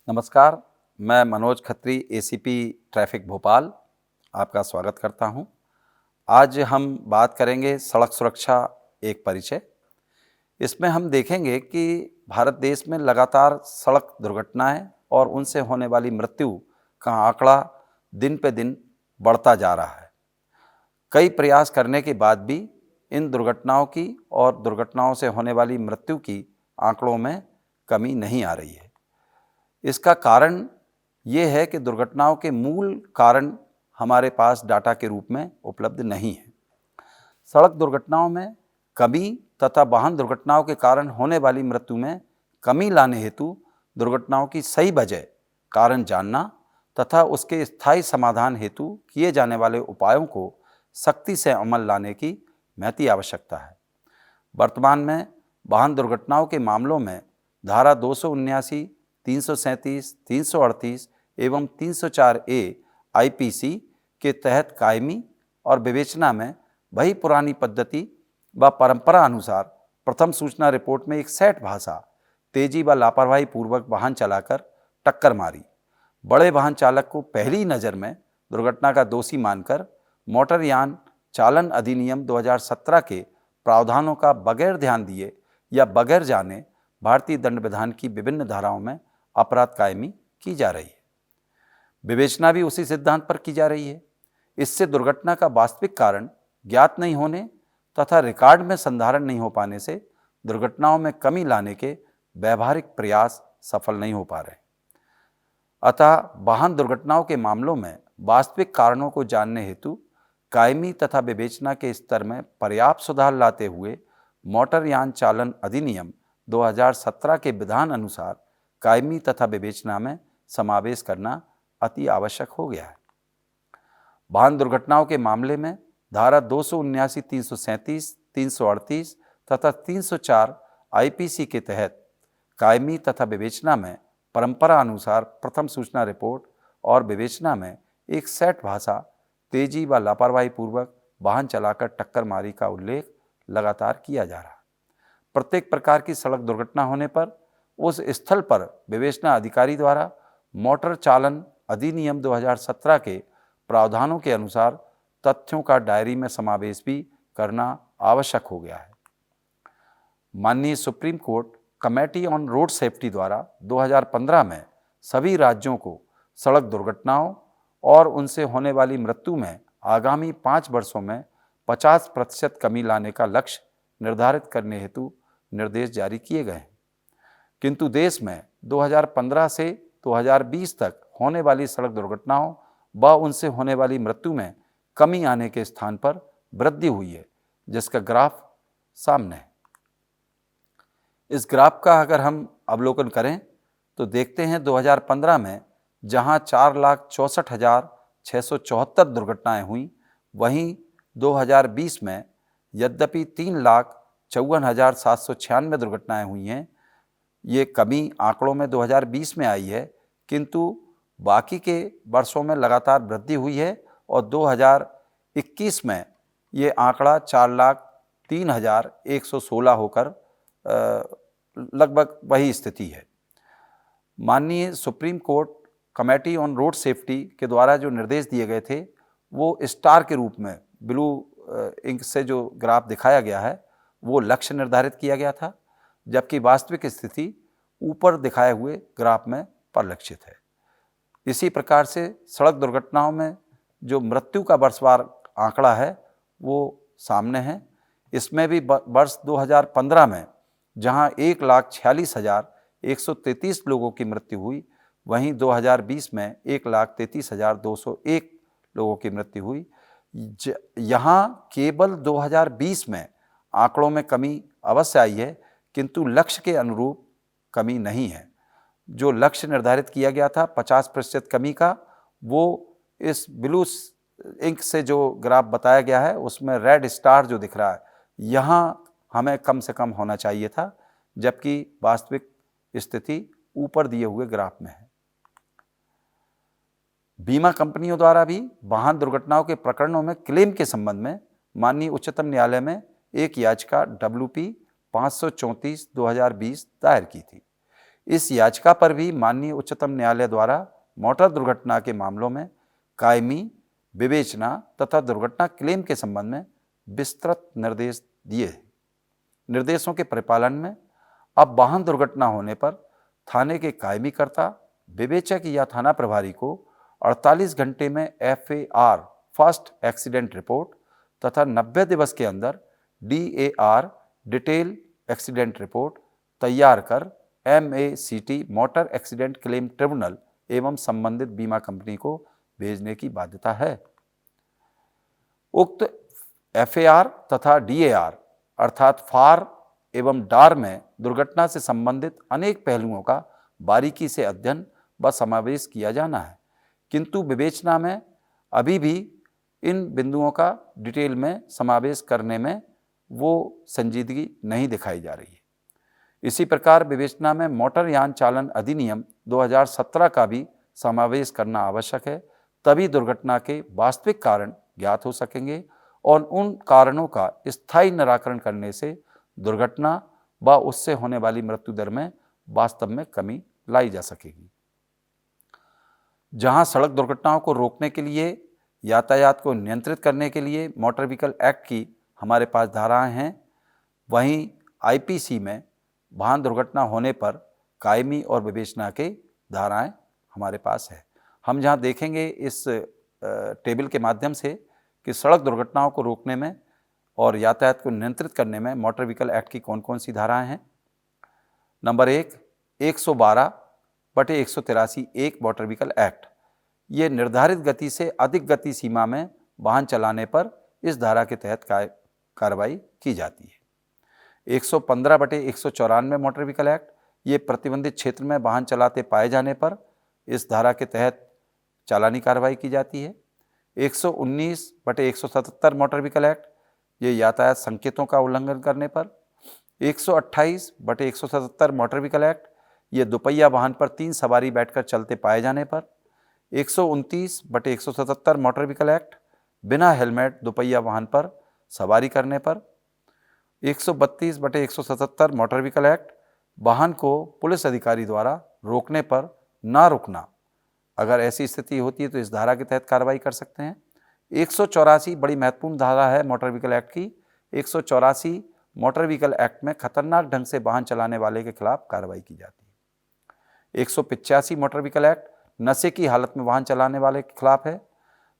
नमस्कार, मैं Manoj Khatri ACP traffic Bhopal आपका स्वागत करता हूं। आज हम बात करेंगे सड़क सुरक्षा एक परिचय। इसमें हम देखेंगे कि भारत देश में लगातार सड़क दुर्घटनाएं और उनसे होने वाली मृत्यु का आंकड़ा दिन पे दिन बढ़ता जा रहा है। कई प्रयास करने के बाद भी इन दुर्घटनाओं की और दुर्घटनाओं से होने वाली मृत्यु की आंकड़ों में कमी नहीं आ रही है। इसका कारण ये है कि दुर्घटनाओं के मूल कारण हमारे पास डाटा के रूप में उपलब्ध नहीं है। सड़क दुर्घटनाओं में कमी तथा वाहन दुर्घटनाओं के कारण होने वाली मृत्यु में कमी लाने हेतु दुर्घटनाओं की सही वजह, कारण जानना तथा उसके स्थायी समाधान हेतु किए जाने वाले उपायों को सख्ती से अमल लाने की महती आवश्यकता है। वर्तमान में वाहन दुर्घटनाओं के मामलों में धारा 279, 337, 338 एवं 304A आईपीसी के तहत कायमी और विवेचना में वही पुरानी पद्धति व परंपरा अनुसार प्रथम सूचना रिपोर्ट में एक सेट भाषा तेजी व लापरवाही पूर्वक वाहन चलाकर टक्कर मारी बड़े वाहन चालक को पहली नज़र में दुर्घटना का दोषी मानकर मोटर यान चालन अधिनियम 2017 के प्रावधानों का बगैर ध्यान दिए या बगैर जाने भारतीय दंड विधान की विभिन्न धाराओं में अपराध कायमी की जा रही है। विवेचना भी उसी सिद्धांत पर की जा रही है। इससे दुर्घटना का वास्तविक कारण ज्ञात नहीं होने तथा रिकॉर्ड में संधारण नहीं हो पाने से दुर्घटनाओं में कमी लाने के व्यावहारिक प्रयास सफल नहीं हो पा रहे। अतः वाहन दुर्घटनाओं के मामलों में वास्तविक कारणों को जानने हेतु कायमी तथा विवेचना के स्तर में पर्याप्त सुधार लाते हुए मोटर यान चालन अधिनियम 2017 के विधान अनुसार कायमी तथा विवेचना में समावेश करना अति आवश्यक हो गया है। वाहन दुर्घटनाओं के मामले में धारा 279, 337, 338 तथा 304 आईपीसी के तहत कायमी तथा विवेचना में परंपरा अनुसार प्रथम सूचना रिपोर्ट और विवेचना में एक सेट भाषा तेजी व लापरवाही पूर्वक वाहन चलाकर टक्कर मारी का उल्लेख लगातार किया जा रहा है। प्रत्येक प्रकार की सड़क दुर्घटना होने पर उस स्थल पर विवेचना अधिकारी द्वारा मोटर चालन अधिनियम 2017 के प्रावधानों के अनुसार तथ्यों का डायरी में समावेश भी करना आवश्यक हो गया है। माननीय supreme court committee on road safety द्वारा 2015 में सभी राज्यों को सड़क दुर्घटनाओं और उनसे होने वाली मृत्यु में आगामी 5 वर्षों में 50% कमी लाने का लक्ष्य निर्धारित करने हेतु निर्देश जारी किए गए हैं। किंतु देश में 2015 से 2020 तक होने वाली सड़क दुर्घटनाओं व उनसे होने वाली मृत्यु में कमी आने के स्थान पर वृद्धि हुई है, जिसका ग्राफ सामने है। इस ग्राफ का अगर हम अवलोकन करें तो देखते हैं 2015 में जहां 4,64,674 दुर्घटनाएं हुई, वहीं 2020 में यद्यपि 3,54,796 दुर्घटनाएं हुई हैं। ये कमी आंकड़ों में 2020 में आई है, किंतु बाकी के वर्षों में लगातार वृद्धि हुई है और 2021 में ये आंकड़ा 4,03,116 होकर लगभग वही स्थिति है। माननीय supreme court committee on road safety के द्वारा जो निर्देश दिए गए थे वो स्टार के रूप में ब्लू इंक से जो ग्राफ दिखाया गया है वो लक्ष्य निर्धारित किया गया था, जबकि वास्तविक स्थिति ऊपर दिखाए हुए ग्राफ में परिलक्षित है। इसी प्रकार से सड़क दुर्घटनाओं में जो मृत्यु का वर्षवार आंकड़ा है वो सामने है। इसमें भी वर्ष 2015 में जहां 1,46,133 लोगों की मृत्यु हुई, वहीं 2020 में 1,33,201 लोगों की मृत्यु हुई। यहाँ केवल 2020 में आंकड़ों में कमी अवश्य आई है, किंतु लक्ष्य के अनुरूप कमी नहीं है। जो लक्ष्य निर्धारित किया गया था 50% कमी का, वो इस ब्लू इंक से जो ग्राफ बताया गया है उसमें रेड स्टार जो दिख रहा है, यहाँ हमें कम से कम होना चाहिए था, जबकि वास्तविक स्थिति ऊपर दिए हुए ग्राफ में है। बीमा कंपनियों द्वारा भी वाहन दुर्घटनाओं के प्रकरणों में क्लेम के संबंध में माननीय उच्चतम न्यायालय में एक याचिका WP 534/2020 दायर की थी। इस याचिका पर भी माननीय उच्चतम न्यायालय द्वारा मोटर दुर्घटना के मामलों में कायमी, विवेचना तथा दुर्घटना क्लेम के संबंध में विस्तृत निर्देश दिए हैं। निर्देशों के परिपालन में अब वाहन दुर्घटना होने पर थाने के कायमीकर्ता, विवेचक या थाना प्रभारी को 48 घंटे में FAR फर्स्ट एक्सीडेंट रिपोर्ट तथा 90 दिवस के अंदर DAR डिटेल एक्सीडेंट रिपोर्ट तैयार कर MACT motor accident claim tribunal एवं संबंधित बीमा कंपनी को भेजने की बाध्यता है। उक्त FAR तथा DAR अर्थात फार एवं डार में दुर्घटना से संबंधित अनेक पहलुओं का बारीकी से अध्ययन व समावेश किया जाना है, किंतु विवेचना में अभी भी इन बिंदुओं का डिटेल में समावेश करने में वो संजीदगी नहीं दिखाई जा रही है। इसी प्रकार विवेचना में मोटर यान चालन अधिनियम 2017 का भी समावेश करना आवश्यक है, तभी दुर्घटना के वास्तविक कारण ज्ञात हो सकेंगे और उन कारणों का स्थायी निराकरण करने से दुर्घटना व उससे होने वाली मृत्यु दर में वास्तव में कमी लाई जा सकेगी। जहां सड़क दुर्घटनाओं को रोकने के लिए, यातायात को नियंत्रित करने के लिए मोटर व्हीकल एक्ट की हमारे पास धाराएं हैं, वहीं IPC में वाहन दुर्घटना होने पर कायमी और विवेचना के धाराएं हमारे पास है। हम जहां देखेंगे इस टेबल के माध्यम से कि सड़क दुर्घटनाओं को रोकने में और यातायात को नियंत्रित करने में मोटर व्हीकल एक्ट की कौन कौन सी धाराएं हैं। नंबर 1, 112/183 एक मोटर व्हीकल एक्ट, ये निर्धारित गति से अधिक गति सीमा में वाहन चलाने पर इस धारा के तहत कार्रवाई की जाती है। 115/194 मोटर व्हीकल एक्ट, ये प्रतिबंधित क्षेत्र में वाहन चलाते पाए जाने पर इस धारा के तहत चालानी कार्रवाई की जाती है। 119/177 मोटर व्हीकल एक्ट, ये यातायात संकेतों का उल्लंघन करने पर। 128/177 मोटर व्हीकल एक्ट, ये दुपहिया वाहन पर 3 सवारी बैठकर चलते पाए जाने पर। 129/177 मोटर व्हीकल एक्ट, बिना हेलमेट दुपहिया वाहन पर सवारी करने पर। 132/177 मोटर व्हीकल एक्ट, वाहन को पुलिस अधिकारी द्वारा रोकने पर ना रुकना, अगर ऐसी स्थिति होती है तो इस धारा के तहत कार्रवाई कर सकते हैं। 184 बड़ी महत्वपूर्ण धारा है मोटर व्हीकल एक्ट की। 184 मोटर व्हीकल एक्ट में खतरनाक ढंग से वाहन चलाने वाले के खिलाफ कार्रवाई की जाती है। 185 मोटर व्हीकल एक्ट, नशे की हालत में वाहन चलाने वाले के खिलाफ है।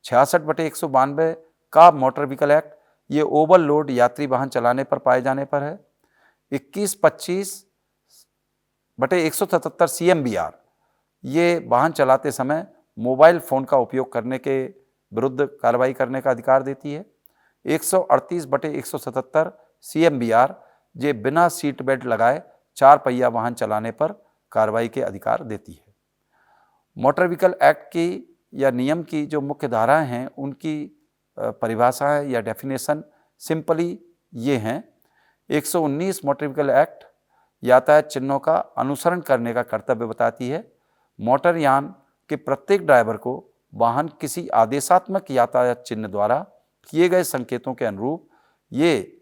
66/192 का मोटर व्हीकल एक्ट, ये ओवरलोड यात्री वाहन चलाने पर पाए जाने पर है। 21/25/177 CMBR, ये वाहन चलाते समय मोबाइल फ़ोन का उपयोग करने के विरुद्ध कार्रवाई करने का अधिकार देती है। 138/177 CMBR, ये बिना सीट बेल्ट लगाए 4 पहिया वाहन चलाने पर कार्रवाई के अधिकार देती है। मोटर व्हीकल एक्ट की या नियम की जो मुख्य धाराएं हैं उनकी परिभाषाएं या डेफिनेशन सिंपली ये हैं। 119 मोटर व्हीकल एक्ट यातायात चिन्हों का अनुसरण करने का कर्तव्य बताती है। मोटर यान के प्रत्येक ड्राइवर को वाहन किसी आदेशात्मक यातायात चिन्ह द्वारा किए गए संकेतों के अनुरूप ये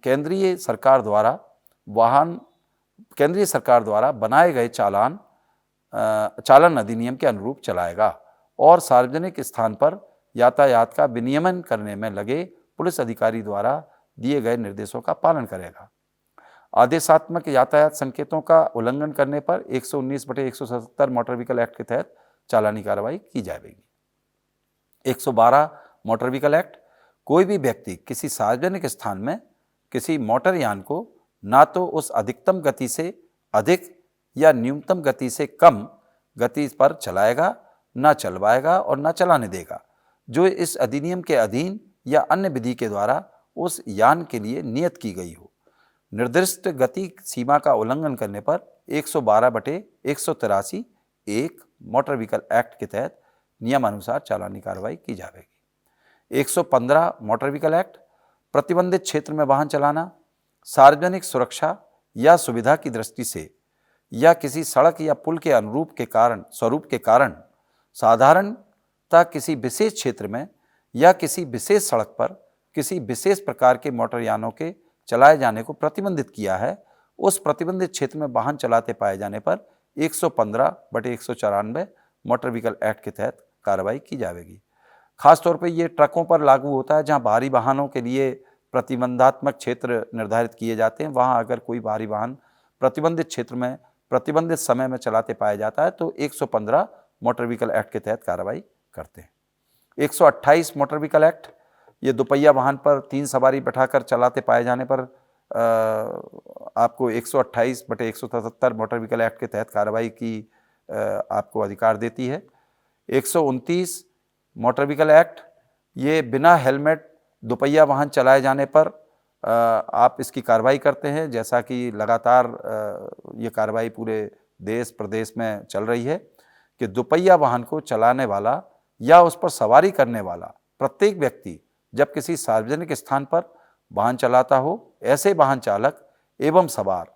केंद्रीय सरकार द्वारा बनाए गए चालन अधिनियम के अनुरूप चलाएगा और सार्वजनिक स्थान पर यातायात का विनियमन करने में लगे पुलिस अधिकारी द्वारा दिए गए निर्देशों का पालन करेगा। आदेशात्मक यातायात संकेतों का उल्लंघन करने पर 119/177 मोटर व्हीकल एक्ट के तहत चालानी कार्रवाई की जाएगी। 112 मोटर व्हीकल एक्ट, कोई भी व्यक्ति किसी सार्वजनिक स्थान में किसी मोटर यान को ना तो उस अधिकतम गति से अधिक या न्यूनतम गति से कम गति पर चलाएगा, ना चलवाएगा और ना चलाने देगा, जो इस अधिनियम के अधीन या अन्य विधि के द्वारा उस यान के लिए नियत की गई हो। निर्दिष्ट गति सीमा का उल्लंघन करने पर 112/183 एक मोटर व्हीकल एक्ट के तहत नियमानुसार चालानी कार्रवाई की जाएगी। 115 मोटर व्हीकल एक्ट, प्रतिबंधित क्षेत्र में वाहन चलाना सार्वजनिक सुरक्षा या सुविधा की दृष्टि से या किसी सड़क या पुल के स्वरूप के कारण साधारणतः किसी विशेष क्षेत्र में या किसी विशेष सड़क पर किसी विशेष प्रकार के मोटर यानों के चलाए जाने को प्रतिबंधित किया है, उस प्रतिबंधित क्षेत्र में वाहन चलाते पाए जाने पर 115/194 मोटर व्हीकल एक्ट के तहत कार्रवाई की जाएगी। खासतौर पर ये ट्रकों पर लागू होता है, जहां भारी वाहनों के लिए प्रतिबंधात्मक क्षेत्र निर्धारित किए जाते हैं। वहां अगर कोई भारी वाहन प्रतिबंधित क्षेत्र में प्रतिबंधित समय में चलाते पाया जाता है तो 115 मोटर व्हीकल एक्ट के तहत कार्रवाई करते हैं। 128 मोटर व्हीकल एक्ट, ये दोपहिया वाहन पर 3 सवारी बैठाकर चलाते पाए जाने पर आपको 128/177 मोटर व्हीकल एक्ट के तहत कार्रवाई की आपको अधिकार देती है। 129 मोटर व्हीकल एक्ट, ये बिना हेलमेट दोपहिया वाहन चलाए जाने पर आप इसकी कार्रवाई करते हैं। जैसा कि लगातार ये कार्रवाई पूरे देश प्रदेश में चल रही है कि दोपहिया वाहन को चलाने वाला या उस पर सवारी करने वाला प्रत्येक व्यक्ति जब किसी सार्वजनिक स्थान पर वाहन चलाता हो, ऐसे वाहन चालक एवं सवार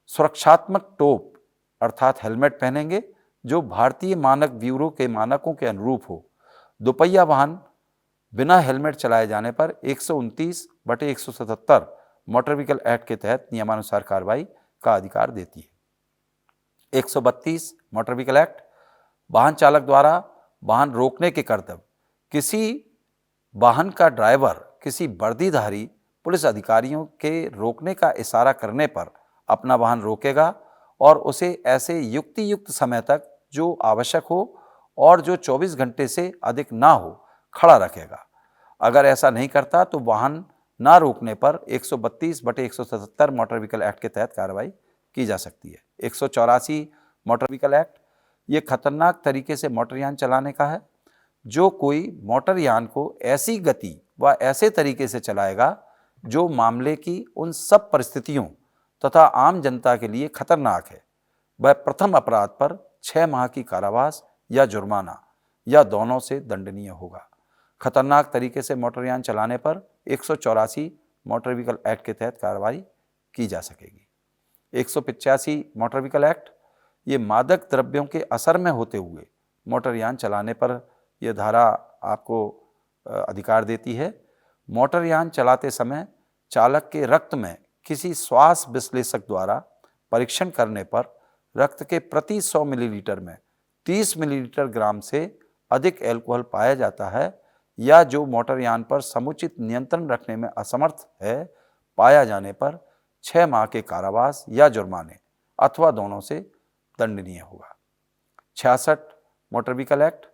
सुरक्षात्मक टोप अर्थात हेलमेट पहनेंगे जो भारतीय मानक ब्यूरो के मानकों के अनुरूप हो। दोपहिया वाहन बिना हेलमेट चलाए जाने पर 129/177 मोटर व्हीकल एक्ट के तहत नियमानुसार कार्रवाई का अधिकार देती है। 132 मोटर व्हीकल एक्ट, वाहन चालक द्वारा वाहन रोकने के कर्तव्य। किसी वाहन का ड्राइवर किसी वर्दीधारी पुलिस अधिकारियों के रोकने का इशारा करने पर अपना वाहन रोकेगा और उसे ऐसे युक्तियुक्त समय तक जो आवश्यक हो और जो 24 घंटे से अधिक ना हो खड़ा रखेगा। अगर ऐसा नहीं करता तो वाहन ना रोकने पर 132/177 मोटर व्हीकल एक्ट के तहत कार्रवाई की जा सकती है। 184 मोटर व्हीकल एक्ट, ये खतरनाक तरीके से मोटरयान चलाने का है। जो कोई मोटरयान को ऐसी गति व ऐसे तरीके से चलाएगा जो मामले की उन सब परिस्थितियों तथा आम जनता के लिए खतरनाक है, वह प्रथम अपराध पर 6 माह की कारावास या जुर्माना या दोनों से दंडनीय होगा। खतरनाक तरीके से मोटरयान चलाने पर 184 मोटर व्हीकल एक्ट के तहत कार्रवाई की जा सकेगी। 185 मोटर व्हीकल एक्ट, ये मादक द्रव्यों के असर में होते हुए मोटरयान चलाने पर यह धारा आपको अधिकार देती है। मोटरयान चलाते समय चालक के रक्त में किसी श्वास विश्लेषक द्वारा परीक्षण करने पर रक्त के प्रति 100 मिलीलीटर में 30 मिलीलीटर ग्राम से अधिक अल्कोहल पाया जाता है या जो मोटरयान पर समुचित नियंत्रण रखने में असमर्थ है पाया जाने पर 6 माह के कारावास या जुर्माने अथवा दोनों से दंडनीय होगा। 66 मोटर व्हीकल एक्ट,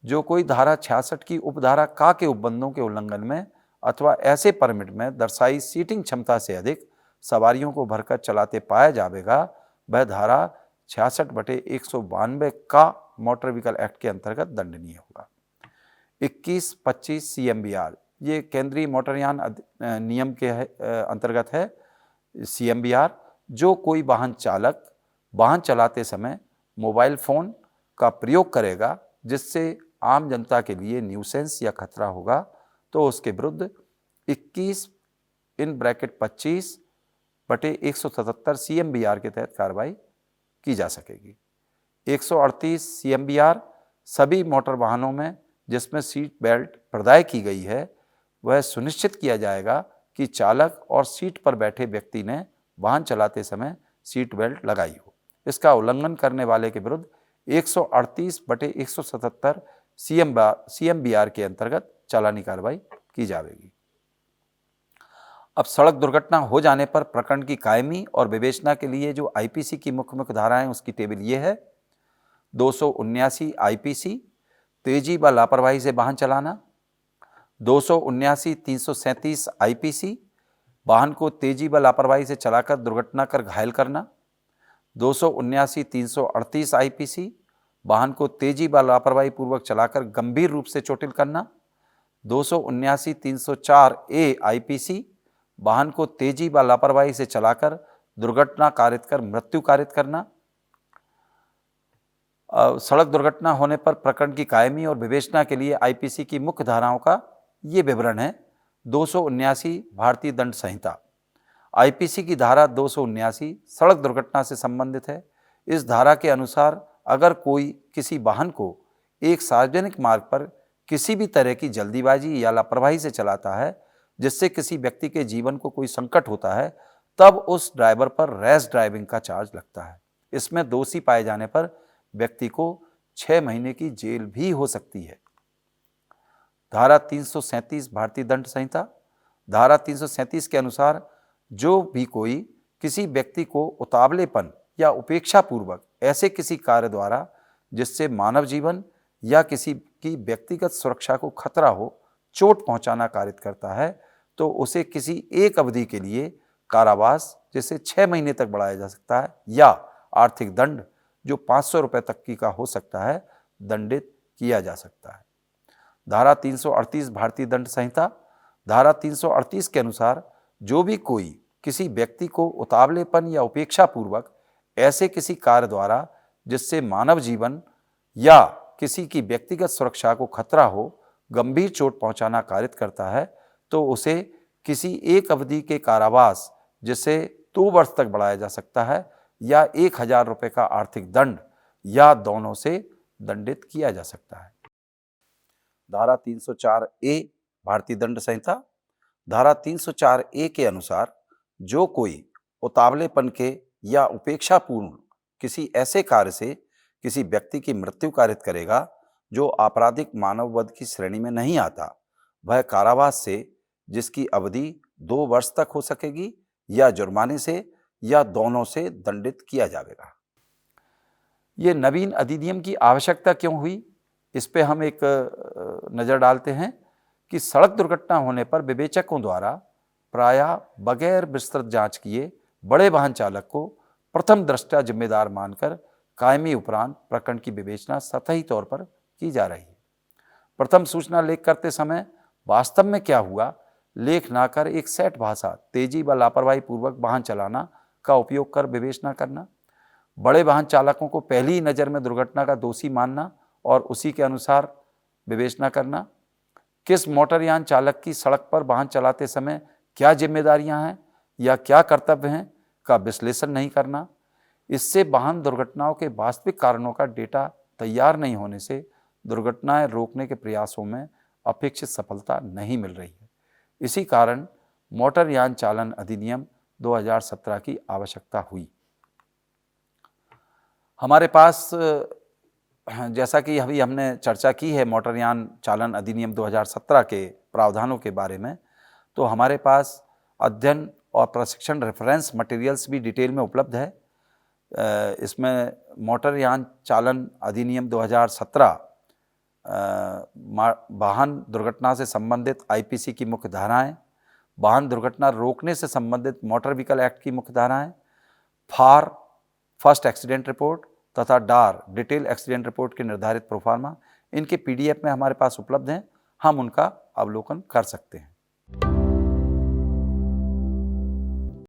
जो कोई धारा 66 की उपधारा का के उपबंधों के उल्लंघन में अथवा ऐसे परमिट में दर्शाई सीटिंग क्षमता से अधिक सवारियों को भरकर चलाते पाया जाएगा, वह धारा 66/192 का मोटर व्हीकल एक्ट के अंतर्गत दंडनीय होगा। 21-25 CMVR, ये केंद्रीय मोटरयान नियम के अंतर्गत है। CMVR, जो कोई वाहन चालक वाहन चलाते समय मोबाइल फ़ोन का प्रयोग करेगा जिससे आम जनता के लिए न्यूसेंस या खतरा होगा तो उसके विरुद्ध 21/25/177 CMVR के तहत कार्रवाई की जा सकेगी। 138 CMVR, सभी मोटर वाहनों में जिसमें सीट बेल्ट प्रदाय की गई है वह सुनिश्चित किया जाएगा कि चालक और सीट पर बैठे व्यक्ति ने वाहन चलाते समय सीट बेल्ट लगाई हो। इसका उल्लंघन करने वाले के विरुद्ध 138/177 CMVR के अंतर्गत चालानी कार्रवाई की जाएगी। अब सड़क दुर्घटना हो जाने पर प्रकरण की कायमी और विवेचना के लिए जो IPC की मुख्य मुख्य धाराएं उसकी टेबल ये है। 279 IPC, तेजी व लापरवाही से वाहन चलाना। 279 337 IPC, वाहन को तेजी व लापरवाही से चलाकर दुर्घटना कर घायल करना। 279 338 IPC, वाहन को तेजी व लापरवाही पूर्वक चलाकर गंभीर रूप से चोटिल करना। 279 304 A IPC, वाहन को तेजी व लापरवाही से चलाकर दुर्घटना कारित कर मृत्यु कारित करना। सड़क दुर्घटना होने पर प्रकरण की कायमी और विवेचना के लिए IPC की मुख्य धाराओं का ये विवरण है। 279 भारतीय दंड संहिता, IPC की धारा 279 सड़क दुर्घटना से संबंधित है। इस धारा के अनुसार अगर कोई किसी वाहन को एक सार्वजनिक मार्ग पर किसी भी तरह की जल्दीबाजी या लापरवाही से चलाता है जिससे किसी व्यक्ति के जीवन को कोई संकट होता है, तब उस ड्राइवर पर रैश ड्राइविंग का चार्ज लगता है। इसमें दोषी पाए जाने पर व्यक्ति को 6 महीने की जेल भी हो सकती है। धारा 337 भारतीय दंड संहिता, धारा 337 के अनुसार जो भी कोई किसी व्यक्ति को उतावलेपन या उपेक्षापूर्वक ऐसे किसी कार्य द्वारा जिससे मानव जीवन या किसी की व्यक्तिगत सुरक्षा को खतरा हो, चोट पहुंचाना कारित करता है तो उसे किसी एक अवधि के लिए कारावास जिसे 6 महीने तक बढ़ाया जा सकता है या आर्थिक दंड जो 500 रुपये तक की का हो सकता है दंडित किया जा सकता है। धारा 338 भारतीय दंड संहिता, धारा 338 के अनुसार जो भी कोई किसी व्यक्ति को उतावलेपन या उपेक्षापूर्वक ऐसे किसी कार्य द्वारा जिससे मानव जीवन या किसी की व्यक्तिगत सुरक्षा को खतरा हो गंभीर चोट पहुंचाना कारित करता है तो उसे किसी एक अवधि के कारावास जिसे 2 वर्ष तक बढ़ाया जा सकता है या 1000 रुपये का आर्थिक दंड या दोनों से दंडित किया जा सकता है। धारा 304 ए भारतीय दंड संहिता, धारा 304 ए के अनुसार जो कोई उतावलेपन के या उपेक्षापूर्ण किसी ऐसे कार्य से किसी व्यक्ति की मृत्यु कारित करेगा जो आपराधिक मानववध की श्रेणी में नहीं आता, वह कारावास से जिसकी अवधि 2 वर्ष तक हो सकेगी या जुर्माने से या दोनों से दंडित किया जाएगा। ये नवीन अधिनियम की आवश्यकता क्यों हुई, इस पे हम एक नज़र डालते हैं कि सड़क दुर्घटना होने पर विवेचकों द्वारा प्रायः बगैर विस्तृत जांच किए बड़े वाहन चालक को प्रथम दृष्टया जिम्मेदार मानकर कायमी उपरांत प्रकरण की विवेचना सतही तौर पर की जा रही है। प्रथम सूचना लेख करते समय वास्तव में क्या हुआ लेख ना कर एक सेट भाषा, तेजी व लापरवाही पूर्वक वाहन चलाना का उपयोग कर विवेचना करना, बड़े वाहन चालकों को पहली नज़र में दुर्घटना का दोषी मानना और उसी के अनुसार विवेचना करना, किस मोटरयान चालक की सड़क पर वाहन चलाते समय क्या जिम्मेदारियां हैं या क्या कर्तव्य हैं का विश्लेषण नहीं करना। इससे वाहन दुर्घटनाओं के वास्तविक कारणों का डेटा तैयार नहीं होने से दुर्घटनाएं रोकने के प्रयासों में अपेक्षित सफलता नहीं मिल रही है। इसी कारण मोटरयान चालन अधिनियम 2017 की आवश्यकता हुई। हमारे पास जैसा कि अभी हमने चर्चा की है मोटरयान चालन अधिनियम 2017 के प्रावधानों के बारे में, तो हमारे पास अध्ययन और प्रशिक्षण रेफरेंस मटेरियल्स भी डिटेल में उपलब्ध है। इसमें मोटरयान चालन अधिनियम 2017 वाहन दुर्घटना से संबंधित आईपीसी की मुख्य धाराएं, वाहन दुर्घटना रोकने से संबंधित मोटर व्हीकल एक्ट की मुख्य धाराएं, फार फर्स्ट एक्सीडेंट रिपोर्ट तथा डार डिटेल एक्सीडेंट रिपोर्ट के निर्धारित प्रोफार्मा इनके पीडीएफ में हमारे पास उपलब्ध हैं, हम उनका अवलोकन कर सकते हैं।